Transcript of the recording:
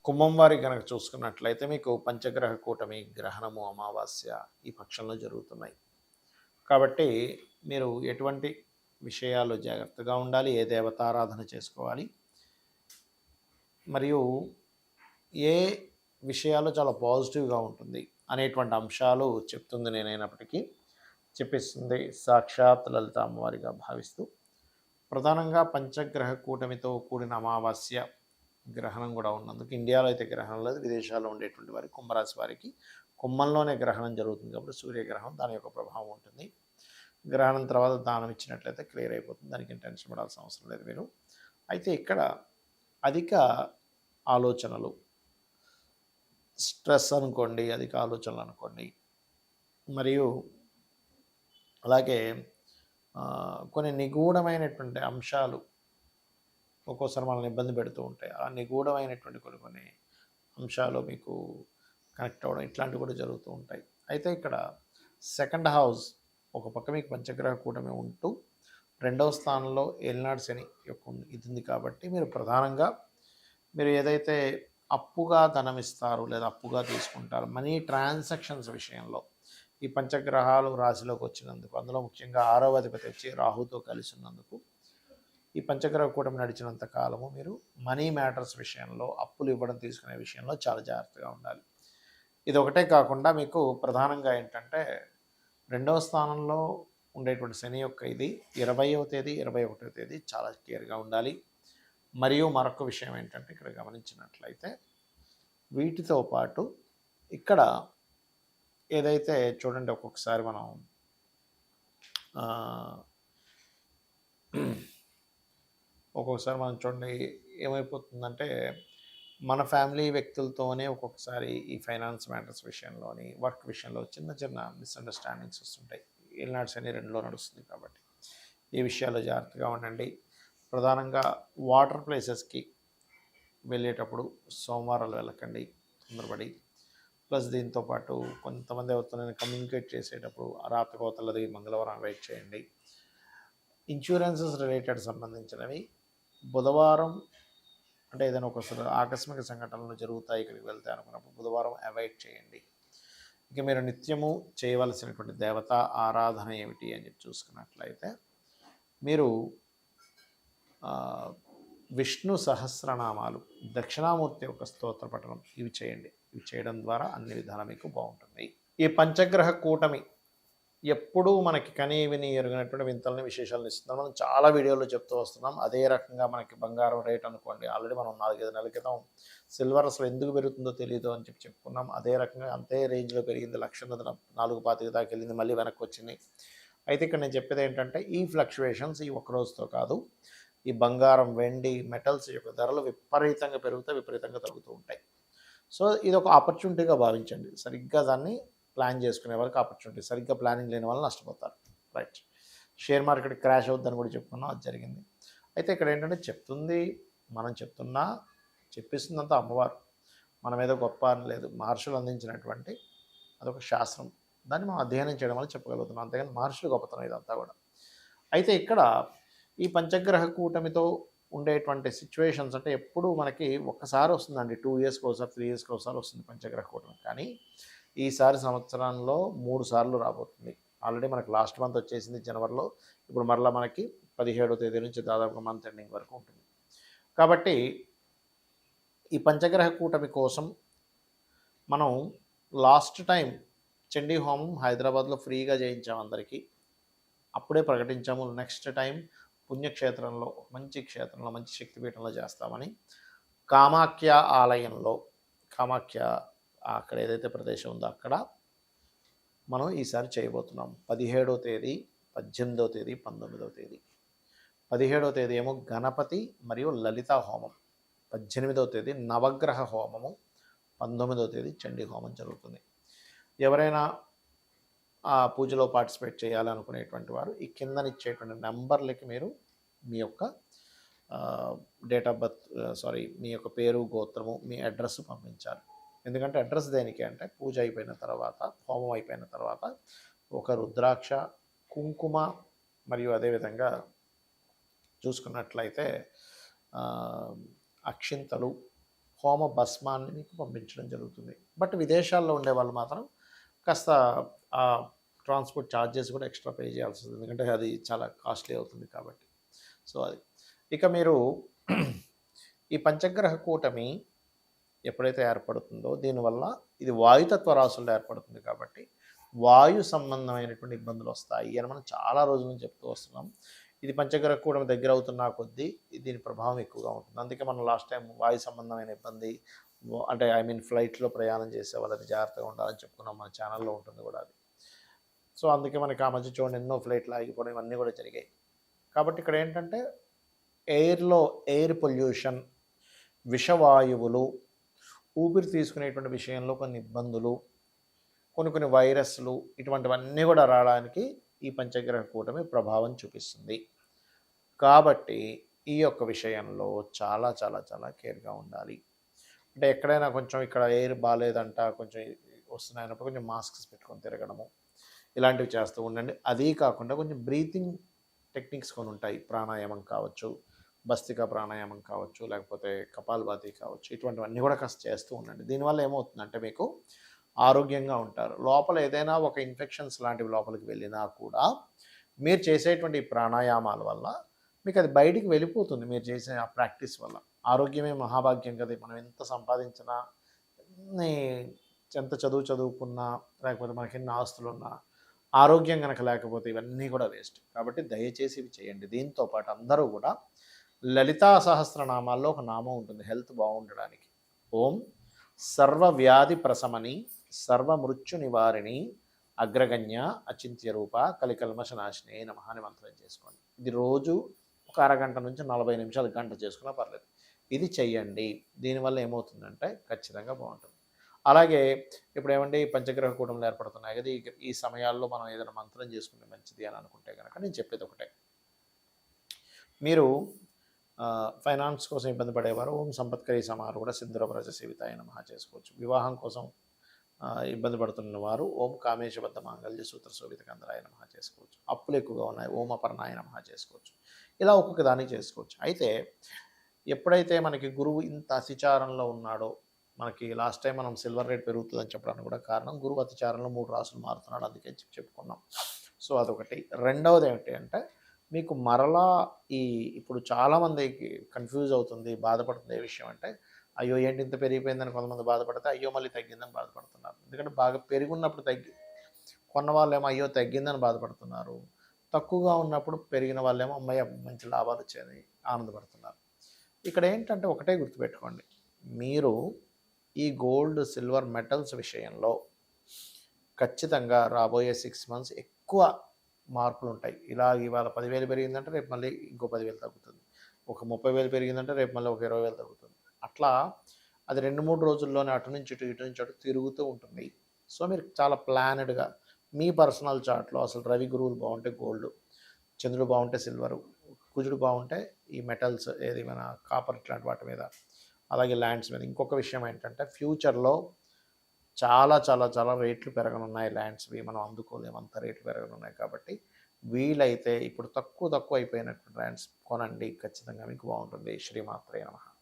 కుంభం వారికి గనక చూసుకున్నట్లయితే మీకు పంచగ్రహ కూటమి, గ్రహణము, అమావాస్య ఈ పక్షంలో జరుగుతున్నాయి. కాబట్టి మీరు ఎటువంటి విషయాల్లో జాగ్రత్తగా ఉండాలి, ఏ దేవతారాధన చేసుకోవాలి, మరియు ఏ విషయాల్లో చాలా పాజిటివ్గా ఉంటుంది అనేటువంటి అంశాలు చెప్తుంది నేనైనప్పటికీ చెప్పిస్తుంది సాక్షాత్ లలిత అమ్మవారిగా భావిస్తూ ప్రధానంగా పంచగ్రహ కూటమితో కూడిన అమావాస్య గ్రహణం కూడా ఉన్నందుకు ఇండియాలో అయితే గ్రహణం లేదు, విదేశాల్లో ఉండేటువంటి వారికి కుంభరాశి వారికి కుంభంలోనే గ్రహణం జరుగుతుంది కాబట్టి సూర్యగ్రహణం దాని యొక్క ప్రభావం ఉంటుంది. గ్రహణం తర్వాత దానం ఇచ్చినట్లయితే క్లియర్ అయిపోతుంది, దానికి టెన్షన్ పడాల్సిన అవసరం లేదు మీరు. అయితే ఇక్కడ అధిక ఆలోచనలు, స్ట్రెస్ అనుకోండి, అధిక ఆలోచనలు అనుకోండి, మరియు అలాగే కొన్ని నిగూఢమైనటువంటి అంశాలు ఒక్కోసారి మనల్ని ఇబ్బంది పెడుతూ ఉంటాయి. ఆ నిగూఢమైనటువంటి కొన్ని కొన్ని అంశాలు మీకు కనెక్ట్ అవ్వడం ఇట్లాంటివి కూడా జరుగుతూ ఉంటాయి. అయితే ఇక్కడ సెకండ్ హౌస్ ఒక పక్క మీకు పంచగ్రహ కూటమి ఉంటూ రెండవ స్థానంలో ఏలినాడు శని యొక్క ఇది ఉంది కాబట్టి మీరు ప్రధానంగా మీరు ఏదైతే అప్పుగా ధనం ఇస్తారు లేదా అప్పుగా తీసుకుంటారు మనీ ట్రాన్సాక్షన్స్ విషయంలో ఈ పంచగ్రహాలు రాశిలోకి వచ్చినందుకు, అందులో ముఖ్యంగా 6వ అధిపతి వచ్చి రాహుతో కలిసి ఉన్నందుకు ఈ పంచగ్రహ కూటమి నడిచినంత కాలము మీరు మనీ మ్యాటర్స్ విషయంలో అప్పులు ఇవ్వడం తీసుకునే విషయంలో చాలా జాగ్రత్తగా ఉండాలి. ఇది ఒకటే కాకుండా మీకు ప్రధానంగా ఏంటంటే రెండవ స్థానంలో ఉండేటువంటి శని యొక్క ఇది 20వ తేదీ 21వ తేదీ చాలా క్లియర్గా ఉండాలి. మరియు మరొక విషయం ఏంటంటే ఇక్కడ గమనించినట్లయితే వీటితో పాటు ఇక్కడ ఏదైతే చూడండి ఒక్కొక్కసారి మనం చూడండి ఏమైపోతుందంటే మన ఫ్యామిలీ వ్యక్తులతోనే ఒక్కొక్కసారి ఈ ఫైనాన్స్ మ్యాటర్స్ విషయంలోని వర్క్ విషయంలో చిన్న చిన్న మిస్అండర్స్టాండింగ్స్ వస్తుంటాయి. ఏలినాడు శని 2లో నడుస్తుంది కాబట్టి ఈ విషయాల్లో జాగ్రత్తగా ఉండండి. ప్రధానంగా వాటర్ ప్లేసెస్కి వెళ్ళేటప్పుడు సోమవారాలు వెళ్ళకండి తొందరపడి. ప్లస్ దీంతోపాటు కొంతమంది ఎవరితో కమ్యూనికేట్ చేసేటప్పుడు రాతకోతలది మంగళవారం అవాయిడ్ చేయండి. ఇన్సూరెన్సెస్ రిలేటెడ్ సంబంధించినవి బుధవారం అంటే ఏదైనా ఒకసారి ఆకస్మిక సంఘటనలు జరుగుతాయి ఇక్కడికి వెళ్తే అనుకున్నప్పుడు బుధవారం అవాయిడ్ చేయండి. ఇక మీరు నిత్యము చేయవలసినటువంటి దేవత ఆరాధన ఏమిటి అని చెప్పి చూసుకున్నట్లయితే మీరు విష్ణు సహస్రనామాలు, దక్షిణామూర్తి యొక్క స్తోత్ర పఠనం ఇవి చేయండి. ఇవి చేయడం ద్వారా అన్ని విధాలు మీకు బాగుంటుంది. ఈ పంచగ్రహ కూటమి ఎప్పుడూ మనకి కనీ విని ఎరుగినటువంటి వింతల్ని విశేషాలను ఇస్తున్నాం. మనం చాలా వీడియోలో చెప్తూ వస్తున్నాం. అదే రకంగా మనకి బంగారం రేట్ అనుకోండి, ఆల్రెడీ మనం 4-5 నెలల క్రితం సిల్వర్ అసలు ఎందుకు పెరుగుతుందో తెలియదు అని చెప్పి చెప్పుకున్నాం. అదే రకంగా అంతే రేంజ్లో పెరిగింది, 1,425 దాకా వెళ్ళింది, మళ్ళీ వెనక్కి వచ్చింది. అయితే ఇక్కడ నేను చెప్పేది ఏంటంటే ఈ ఫ్లక్చువేషన్స్ ఈ ఒక్క రోజుతో కాదు, ఈ బంగారం, వెండి, మెటల్స్ యొక్క ధరలు విపరీతంగా పెరుగుతాయి, విపరీతంగా తగ్గుతూ ఉంటాయి. సో ఇది ఒక ఆపర్చునిటీగా భావించండి. సరిగ్గా దాన్ని ప్లాన్ చేసుకునే వాళ్ళకి ఆపర్చునిటీ, సరిగ్గా ప్లానింగ్ లేని వాళ్ళు నష్టపోతారు. రైట్. షేర్ మార్కెట్ క్రాష్ అవుద్దని కూడా చెప్పుకున్నాం, అది జరిగింది. అయితే ఇక్కడ ఏంటంటే చెప్తుంది, మనం చెప్తున్నా చెప్పిస్తుందంతా అమ్మవారు, మన మీద గొప్ప అని లేదు. మహర్షులు అందించినటువంటి అదొక శాస్త్రం, దాన్ని మనం అధ్యయనం చేయడం వల్ల చెప్పగలుగుతున్నాం, అంతేగాని మహర్షులు గొప్పతనం ఇదంతా కూడా. అయితే ఇక్కడ ఈ పంచగ్రహ కూటమితో ఉండేటువంటి సిచ్యువేషన్స్ అంటే ఎప్పుడు మనకి ఒక్కసారి వస్తుందండి, 2 ఇయర్స్కి ఒకసారి 3 ఇయర్స్కి ఒకసారి వస్తుంది పంచగ్రహ కూటమి. కానీ ఈసారి సంవత్సరంలో 3 సార్లు రాబోతుంది. ఆల్రెడీ మనకి లాస్ట్ మంత్ వచ్చేసింది జనవరిలో, ఇప్పుడు మరలా మనకి 17వ తేదీ నుంచి దాదాపుగా మంత్ ఎండింగ్ వరకు ఉంటుంది. కాబట్టి ఈ పంచగ్రహ కూటమి కోసం మనం లాస్ట్ టైం చండీ హోమం హైదరాబాద్లో ఫ్రీగా చేయించాము అందరికీ, అప్పుడే ప్రకటించాము. నెక్స్ట్ టైం పుణ్యక్షేత్రంలో, మంచి క్షేత్రంలో, మంచి శక్తిపీఠంలో చేస్తామని కామాఖ్య ఆలయంలో, కామాఖ్య అక్కడ ఏదైతే ప్రదేశం ఉందో అక్కడ మనం ఈసారి చేయబోతున్నాం. 17వ తేదీ, 18వ తేదీ, 19వ తేదీ. 17వ తేదీ ఏమో గణపతి మరియు లలిత హోమం, 18వ తేదీ నవగ్రహ హోమము, 19వ తేదీ చండీ హోమం జరుగుతుంది. ఎవరైనా ఆ పూజలో పార్టిసిపేట్ చేయాలనుకునేటువంటి వారు ఈ కిందనిచ్చేటువంటి నెంబర్లకి మీరు మీ యొక్క డేట్ ఆఫ్ బర్త్, మీ యొక్క పేరు, గోత్రము, మీ అడ్రస్ పంపించాలి. ఎందుకంటే అడ్రస్ దేనికి అంటే పూజ అయిపోయిన తర్వాత, హోమం అయిపోయిన తర్వాత ఒక రుద్రాక్ష, కుంకుమ మరియు అదేవిధంగా చూసుకున్నట్లయితే అక్షింతలు, హోమ భస్మాన్ని మీకు పంపించడం జరుగుతుంది. బట్ విదేశాల్లో ఉండేవాళ్ళు మాత్రం కాస్త ట్రాన్స్‌పోర్ట్ చార్జెస్ కూడా ఎక్స్‌ట్రా పే చేయాల్సి వస్తుంది. ఎందుకంటే అది చాలా కాస్ట్‌లీ అవుతుంది కాబట్టి. సో అది. ఇక మీరు ఈ పంచగ్రహ కూటమి ఎప్పుడైతే ఏర్పడుతుందో దీనివల్ల ఇది వాయుతత్వ రాశుల్లో ఏర్పడుతుంది కాబట్టి వాయు సంబంధమైనటువంటి ఇబ్బందులు వస్తాయి అని మనం చాలా రోజుల నుంచి చెప్తూ వస్తున్నాం. ఇది పంచగ్రహ కూటమి దగ్గర అవుతున్న కొద్దీ దీని ప్రభావం ఎక్కువగా ఉంటుంది. అందుకే మనం లాస్ట్ టైం వాయు సంబంధమైన ఇబ్బంది అంటే ఐ మీన్ ఫ్లైట్లో ప్రయాణం చేసే వాళ్ళది జాగ్రత్తగా ఉండాలని చెప్పుకున్నాం. మన ఛానల్లో ఉంటుంది కూడా అది. సో అందుకే మనకి ఆ మధ్య చూడండి ఎన్నో ఫ్లైట్లు ఆగిపోవడం ఇవన్నీ కూడా జరిగాయి. కాబట్టి ఇక్కడ ఏంటంటే ఎయిర్ పొల్యూషన్, విషవాయువులు, ఊపిరి తీసుకునేటువంటి విషయంలో కొన్ని ఇబ్బందులు, కొన్ని వైరస్లు ఇటువంటివన్నీ కూడా రావడానికి ఈ పంచగ్రహ కూటమి ప్రభావం చూపిస్తుంది. కాబట్టి ఈ యొక్క విషయంలో చాలా చాలా చాలా కేర్గా ఉండాలి. అంటే ఎక్కడైనా కొంచెం ఇక్కడ ఎయిర్ బాగాలేదంట, కొంచెం వస్తున్నాయన్నప్పుడు కొంచెం మాస్క్స్ పెట్టుకొని తిరగడము ఇలాంటివి చేస్తూ ఉండండి. అదీ కాకుండా కొంచెం బ్రీతింగ్ టెక్నిక్స్ కొన్ని ఉంటాయి. ప్రాణాయామం కావచ్చు, భస్తికా ప్రాణాయామం కావచ్చు, లేకపోతే కపాలభాతి కావచ్చు, ఇటువంటివన్నీ కూడా కాస్త చేస్తూ ఉండండి. దీనివల్ల ఏమవుతుందంటే మీకు ఆరోగ్యంగా ఉంటారు. లోపల ఏదైనా ఒక ఇన్ఫెక్షన్స్ లాంటివి లోపలికి వెళ్ళినా కూడా మీరు చేసేటువంటి ప్రాణాయామాల వల్ల మీకు అది బయటికి వెళ్ళిపోతుంది. మీరు చేసే ఆ ప్రాక్టీస్ వల్ల. ఆరోగ్యమే మహాభాగ్యం కదా! మనం ఎంత సంపాదించినా, ఎన్ని ఎంత చదువుకున్నా, లేకపోతే మనకి ఎన్ని ఆస్తులున్నా, ఆరోగ్యం కనుక లేకపోతే ఇవన్నీ కూడా వేస్ట్. కాబట్టి దయచేసి ఇవి చేయండి. దీంతో పాటు అందరూ కూడా లలితా సహస్రనామాల్లో ఒక నామం ఉంటుంది హెల్త్ బాగుండడానికి. ఓం సర్వవ్యాధి ప్రశమని సర్వమృత్యు నివారిణి అగ్రగణ్య అచింత్య రూప కలికల్మషనాశిని నమః అని మంత్రం చేసుకోండి. ఇది రోజు ఒక అరగంట నుంచి 40 నిమిషాలు, గంట చేసుకున్నా పర్లేదు. ఇది చెయ్యండి. దీనివల్ల ఏమవుతుందంటే ఖచ్చితంగా బాగుంటుంది. అలాగే ఇప్పుడు ఏమంటే పంచగ్రహ కూటములు ఏర్పడుతున్నాయి కదా, ఈ సమయాల్లో మనం ఏదైనా మంత్రం చేసుకుంటే మంచిది అని అనుకుంటే కనుక నేను చెప్పేది ఒకటే. మీరు ఫైనాన్స్ కోసం ఇబ్బంది పడేవారు ఓం సంపత్కరీ సమారు కూడా సింధురవ్రజ సేవితాయ నమః చేసుకోవచ్చు. వివాహం కోసం ఇబ్బంది పడుతున్న వారు ఓం కామేశబద్ధ మాంగళ్య సూత్ర శోభిత కందరాయ నమః చేసుకోవచ్చు. అప్పులు ఎక్కువగా ఉన్నాయి ఓం అపర్ణాయ నమః చేసుకోవచ్చు. ఇలా ఒక్కొక్క దాన్ని చేసుకోవచ్చు. అయితే ఎప్పుడైతే మనకి గురువు ఇంత అతిచారంలో ఉన్నాడో, మనకి లాస్ట్ టైం మనం సిల్వర్ రేట్ పెరుగుతుందని చెప్పడానికి కూడా కారణం గురువు అతిచారంలో 3 రాసులు మారుతున్నాడు, అందుకే చెప్పుకున్నాం. సో అదొకటి. రెండవది ఏమిటి అంటే మీకు మరలా ఇప్పుడు చాలామందికి కన్ఫ్యూజ్ అవుతుంది, బాధపడుతుంది ఏ విషయం అంటే అయ్యో ఏంటి ఇంత పెరిగిపోయిందని కొంతమంది బాధపడితే అయ్యో మళ్ళీ తగ్గిందని బాధపడుతున్నారు. ఎందుకంటే బాగా పెరుగున్నప్పుడు కొన్న వాళ్ళేమో అయ్యో తగ్గిందని బాధపడుతున్నారు. తక్కువగా ఉన్నప్పుడు పెరిగిన వాళ్ళేమో అమ్మయ్య మంచి లాభాలు వచ్చాయని ఆనందపడుతున్నారు. ఇక్కడ ఏంటంటే ఒకటే గుర్తుపెట్టుకోండి, మీరు ఈ గోల్డ్ సిల్వర్ మెటల్స్ విషయంలో ఖచ్చితంగా రాబోయే 6 మంత్స్ ఎక్కువ మార్పులు ఉంటాయి. ఇవాళ 10,000 పెరిగిందంటే రేపు మళ్ళీ ఇంకో 10,000 తగ్గుతుంది. ఒక 30,000 పెరిగిందంటే రేపు మళ్ళీ ఒక 20,000 తగ్గుతుంది. అట్లా అది 2-3 రోజుల్లోనే అటు నుంచి ఇటు నుంచి అటు తిరుగుతూ ఉంటుంది. సో మీరు చాలా ప్లానెడ్గా మీ పర్సనల్ చార్ట్లో అసలు రవి గురువులు బాగుంటే గోల్డ్, చంద్రుడు బాగుంటే సిల్వరు, కుజుడు బాగుంటే ఈ మెటల్స్ ఏది మన కాపర్ ఇట్లాంటి వాటి మీద, అలాగే ల్యాండ్స్ మీద. ఇంకొక విషయం ఏంటంటే ఫ్యూచర్లో చాలా చాలా చాలా రేట్లు పెరగనున్నాయి. ల్యాండ్స్వి మనం అందుకోలేము, అంత రేట్లు పెరగనున్నాయి. కాబట్టి వీలైతే ఇప్పుడు తక్కువ అయిపోయినటువంటి ల్యాండ్స్ కొనండి, ఖచ్చితంగా మీకు బాగుంటుంది. శ్రీమాత్రే నమః.